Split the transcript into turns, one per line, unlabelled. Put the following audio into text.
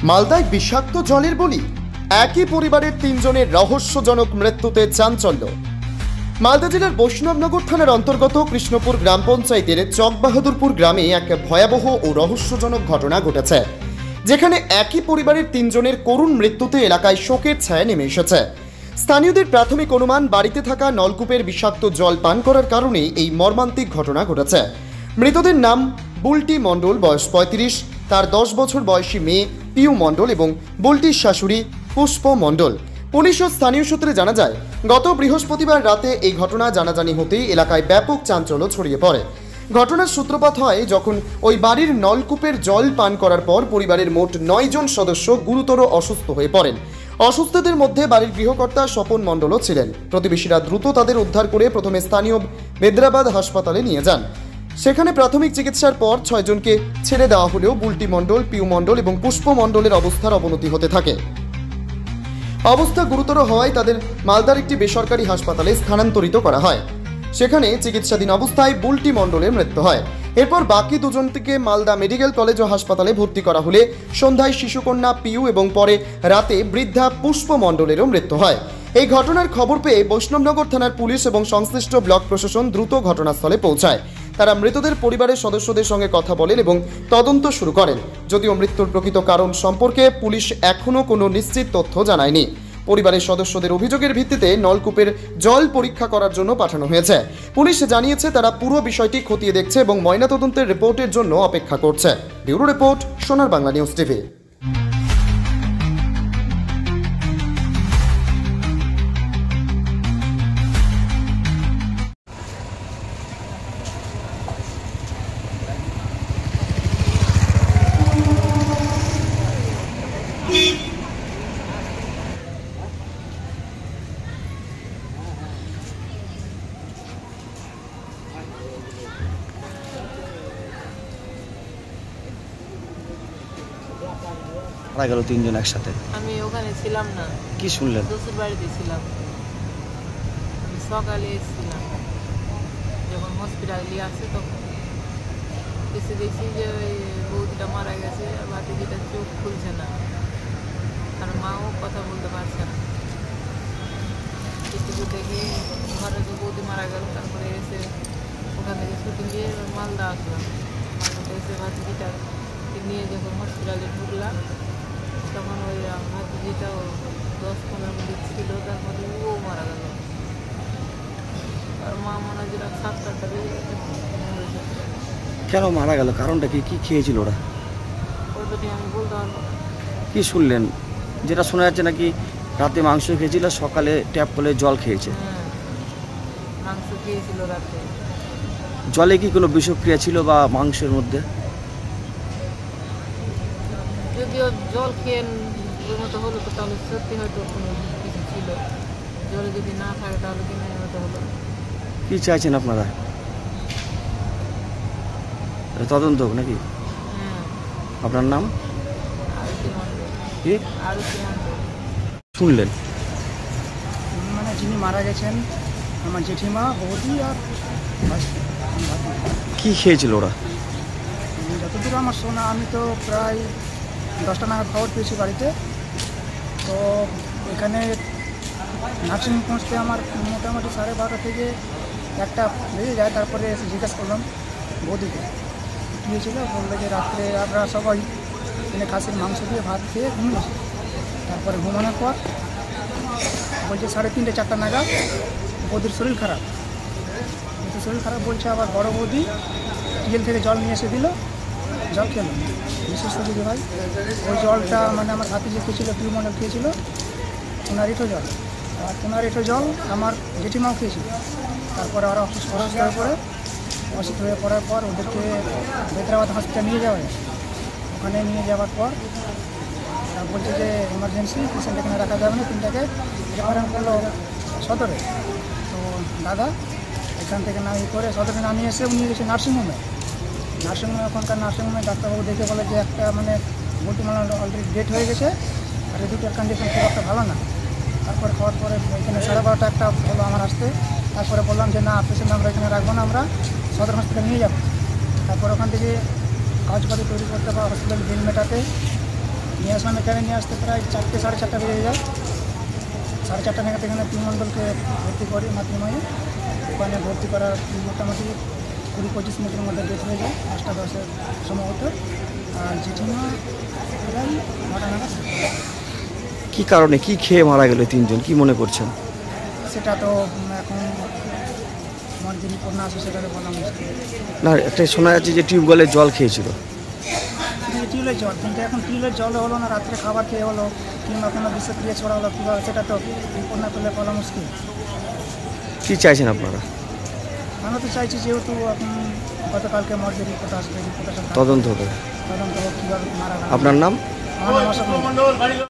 মালদায় বিষাক্ত জলের বলি, একই পরিবারের 3 জনের রহস্যজনক মৃত্যুতে চাঞ্চল্য। মালদা জেলার বৈষ্ণবনগর থানার অন্তর্গত কৃষ্ণপুর গ্রাম পঞ্চায়েতের চকবাহাদুরপুর গ্রামে এক ভয়াবহ ও রহস্যজনক ঘটনা ঘটেছে, যেখানে একই পরিবারের 3 জনের করুণ মৃত্যুতে এলাকায় শোকের ছায়া নেমে এসেছে। স্থানীয়দের প্রাথমিক অনুমান, বাড়িতে থাকা নলকূপের বিষাক্ত জল পান করার কারণে এই মর্মান্তিক ঘটনা ঘটেছে। মৃতদের নাম বুলটি মণ্ডল, বয়স 35, তার 10 বছর বয়সী মেয়ে পিউ মণ্ডল এবং বুলটির শাশুড়ি পুষ্প মণ্ডল। পুলিশ ও স্থানীয় সূত্রে জানা যায়, গত বৃহস্পতিবার রাতে এই ঘটনা জানাজানি হতেই এলাকায় ব্যাপক চাঞ্চল্য ছড়িয়ে পড়ে। ঘটনার সূত্রপাত হয় যখন ওই বাড়ির নলকূপের জল পান করার পর পরিবারের মোট 9 জন সদস্য গুরুতর অসুস্থ হয়ে পড়েন। অসুস্থদের মধ্যে বাড়ির গৃহকর্তা স্বপন মণ্ডলও ছিলেন। প্রতিবেশীরা দ্রুত তাদের উদ্ধার করে প্রথমে স্থানীয় বেদ্রাবাদ হাসপাতালে নিয়ে যান। সেখানে প্রাথমিক চিকিৎসার পর 6 জনকে ছেড়ে দেওয়া হলেও বুলটি মণ্ডল, পিউ মণ্ডল এবং পুষ্প মণ্ডলের অবস্থার অবনতি হতে থাকে। অবস্থা গুরুতর হওয়ায় তাদের মালদার একটি বেসরকারি হাসপাতালে স্থানান্তরিত করা হয়। সেখানে চিকিৎসাধীন অবস্থায় বুলটি মণ্ডলের মৃত্যু হয়। এরপর বাকি 2 জনকে মালদা মেডিকেল কলেজ ও হাসপাতালে ভর্তি করা হলে সন্ধ্যায় শিশুকন্যা পিউ এবং পরে রাতে বৃদ্ধা পুষ্প মণ্ডলেরও মৃত্যু হয়। এই ঘটনার খবর পেয়ে বৈষ্ণবনগর থানার পুলিশ এবং সংশ্লিষ্ট ব্লক প্রশাসন দ্রুত ঘটনাস্থলে পৌঁছায়। তারা মৃতদের পরিবারের সদস্যদের সঙ্গে কথা বলেন এবং তদন্ত শুরু করেন। যদিও মৃত্যুর প্রকৃত কারণ সম্পর্কে পুলিশ এখনও কোনো নিশ্চিত তথ্য জানায়নি। পরিবারের সদস্যদের অভিযোগের ভিত্তিতে নলকূপের জল পরীক্ষা করার জন্য পাঠানো হয়েছে। পুলিশ জানিয়েছে তারা পুরো বিষয়টি খতিয়ে দেখছে এবং ময়নাতদন্তের রিপোর্টের জন্য অপেক্ষা করছে। ব্যুরো রিপোর্ট, সোনার বাংলা নিউজ টিভি।
মারা গেল 3 জন একসাথে।
আমি ওখানে ছিলাম না।
কি শুনলেন?
দোষের বাড়িতে ছিলাম। আমি সকালে এসেছিলাম, যখন হসপিটালে নিয়ে আসছে তখন এসে দেখছি যে ওই বৌদিটা মারা গেছে, আর ভাতিজিটা চোখ খুলছে না, আর মাও কথা বলতে পারছে না। কিছু দেখে ঘরে যে বৌদি মারা গেল, তারপরে এসে ওখান থেকে শুটিং দিয়ে মালদা আসলাম। মালদাতে এসে ভাতিজিটা নিয়ে যখন হসপিটালে ঢুকলাম, তখন ওই ভাতিজিটাও 10-15 মিনিট ছিল, তারপরে ও মারা গেল। আর মা মনে হয় যেটা 7-8টা বেজে গেছে।
কেন মারা গেল? কারণটা কি? কি খেয়েছিল ওরা?
ওটা নিয়ে আমি বলতে পারবো না।
কি শুনলেন? যেটা শোনা যাচ্ছে নাকি রাতে মাংস খেয়েছিল, সকালে ট্যাপ কলে জল খেয়েছে।
হ্যাঁ, মাংস খেয়েছিল রাতে।
জলে কি কোনো বিষক্রিয়া ছিল বা মাংসের মধ্যে?
যদিও জল খেয়ে ওর মতো হলো তো তাহলে সত্যি হয়তো কোনো কিছু ছিল। জলে যদি না থাকে তাহলে কিনে হতে হলো।
কি চাইছেন আপনারা? তদন্ত হোক নাকি?
হ্যাঁ।
আপনার নাম?
আরতি মণ্ডল।
কি
আরতি মণ্ডল।
শুনলেন?
মানে যিনি মারা গেছেন আমার জেঠিমা, বৌদি আর
কি খেয়েছিল ওরা?
যতদূর আমার শোনা, আমি তো প্রায় 10টা নাগাদ খবর পেয়েছি বাড়িতে। তো এখানে নার্সিং পৌঁছতে আমার মোটামুটি 12:30 থেকে 1টা বেজে যায়। তারপরে এসে জিজ্ঞাসা করলাম বৌদিকে কী হয়েছিল। বললো যে রাত্রে আমরা সবাই এখানে খাসির মাংস দিয়ে ভাত খেয়ে ঘুমিয়েছি। তারপরে ঘুমানোর পর বলছে 3:30-4টা নাগাদ বৌদির শরীর খারাপ। শরীর খারাপ বলছে, আবার বড় বৌদি টিএল থেকে জল নিয়ে এসে দিল, জল খেলো। বিশেষ দিদি ভাই ওই জলটা মানে আমার ভাতিজি খেয়েছিল, পিউ মণ্ডল খেয়েছিল, ওনার এঁঠো জল। আর ওনার এঁঠো জল আমার জেঠিমাও খেয়েছিল। তারপরে আরও অসুস্থ হয়ে পড়ার পর ওদেরকে বেদ্রাবাদ হসপিটাল নিয়ে যাওয়া হয়। ওখানে নিয়ে যাওয়ার পর বলছে যে এমার্জেন্সি পেশেন্ট এখানে রাখা যাবে না, 3টাকে রেফারেন্স করলো সদরে। তো দাদা এখান থেকে না করে সদরে না নিয়ে এসে উনি গেছে নার্সিংহোমে। ওখানকার নার্সিংহোমে ডাক্তারবাবু দেখে বলে যে একটা মানে বলতে মানে অলরেডি ডেট হয়ে গেছে, আর এই দুটোর কন্ডিশন খুব একটা ভালো না। তারপরে খাওয়ার পরে এখানে 12:30 একটা হলো আমার আসতে। তারপরে বললাম যে না, পেশেন্ট আমরা এখানে রাখবো না, আমরা সদর হসপিটাল নিয়ে যাবো। তারপর ওখান থেকে কাগজপাতি তৈরি করতে বা হসপিটাল বিল মেটাতে নিয়ে নিয়ে আসলাম। এখানে নিয়ে আসতে প্রায় 4টে সাড়ে 4টা বেজে যায়। 4:30 নাগাদ এখানে তৃণমণ্ডলকে ভর্তি করি মাতৃময়ে। ওখানে ভর্তি করার মোটামুটি 20-25 মিনিটের মধ্যে ডেথ হয়ে যায়, 5টা 10-এর সম্ভবত। আর জেঠিমা প্রায় 9টা নাগাদ।
কি কারণে, কি খেয়ে মারা গেল তিনজন, কি মনে করছেন?
সেটা তো এখন আমার যে রিপোর্ট না আসে সেটাকে বলা মুশকিল।
না, একটা শোনা যাচ্ছে যে টিউবওয়েলের জল খেয়েছিল।
টিউলের জল, কিন্তু এখন টিউলের জল হলো না, রাত্রে খাবার খেয়ে হলো, কিংবা কোনো বিষক্রিয়া ছড়া হলো কীভাবে, সেটা তো রিপোর্ট না করলে বলা মুশকিল।
কি চাইছেন আপনারা?
আমরা তো চাইছি যেহেতু এখন গতকালকে মর্গে রিপোর্ট আসবে, রিপোর্ট আসার
তদন্ত হবে।
তদন্ত হোক কীভাবে মারা গেল।
আপনার নাম?
আমার নাম অশোক মণ্ডল।